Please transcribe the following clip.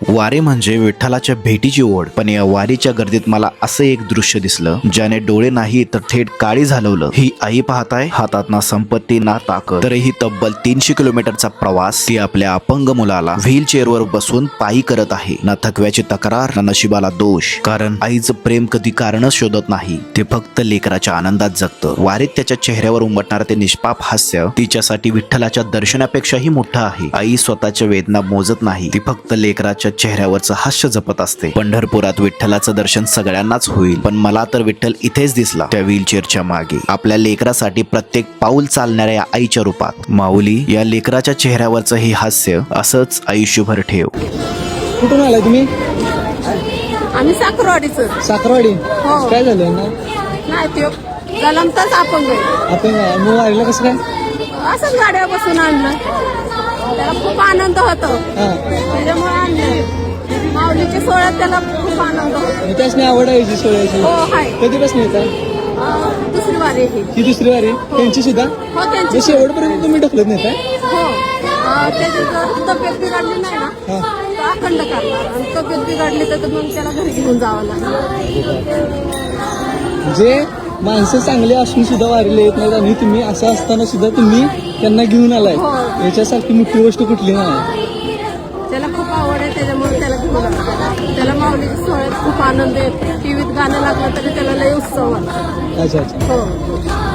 वारी म्हणजे विठ्ठलाच्या भेटीची ओढ. पण या वारीच्या गर्दीत मला असं एक दृश्य दिसलं ज्याने डोळे नाही तर थेट काळी झालवलं. ही आई पाहताय, हातात ना संपत्ती ना ताकद, तरीही तब्बल 300 किलोमीटरचा प्रवास ती आपल्या अपंग मुलाला व्हील चेअरवर बसून पायी करत आहे. ना थकव्याची तक्रार ना नशिबाला दोष, कारण आईचं प्रेम कधी कारणच शोधत नाही, ते फक्त लेकराच्या आनंदात जगतं. वारीत त्याच्या चेहऱ्यावर उमटणारं ते निष्पाप हास्य तिच्यासाठी विठ्ठलाच्या दर्शनापेक्षाही मोठं आहे. आई स्वतःच्या वेदना मोजत नाही, ती फक्त लेकराच्या चेहऱ्यावरचं हास्य जपत असते. पंढरपुरात विठ्ठलाचं दर्शन सगळ्यांनाच होईल, पण मला तर विठ्ठल इथेच दिसला, त्या व्हीलचेअरच्या मागे, आपल्या लेकरासाठी प्रत्येक पाऊल चालणाऱ्या या आईच्या रूपात. माऊली, या लेकराच्या चेहऱ्यावरचं हे हास्य असंच आयुष्यभर ठेव. कुठून आलाय तुम्ही? आम्ही साखरवाडीचं. साखरवाडी. हो. काय झालं ना? नाही ते जलमताच अपंग आहे. आपण मग वारीला कसं काय? असंच गाड्या बसून आणलं, त्याला खूप आनंद होतो, हा. त्याच्यामुळे आणलं. माऊलीच्या सोहळ्यात त्याला खूप आनंद होतो. मग त्यासनी आवड आहे याची सोहळ्याची. हो आहे. कधीपासून येतात? दुसरी वारी आहे ही दुसरी वारी त्यांची सुद्धा. हो त्यांची. जशी शेवटपर्यंत तुम्ही ढकलत नाही काय? हो त्याची जर तब्येत बिघडली नाही ना हा. तर अखंड करणार, आणि तब्येत बिघडली तर मग त्याला घरी घेऊन जावं लागणार. जे माणसं चांगली असून सुद्धा वारीला येत नाहीत आणि तुम्ही असं असताना सुद्धा तुम्ही त्यांना घेऊन आलाय, हो. याच्यासारखी मोठी गोष्ट कुठली नाही. त्याला खूप आवड आहे, त्याच्यामुळे त्याला घेऊन आला. त्याला माऊलीच्या सोहळ्यात खूप आनंद येतो. टीव्हीत गाणं लागलं तरी त्याला लय उत्सव वाटतो. अच्छा अच्छा. हो.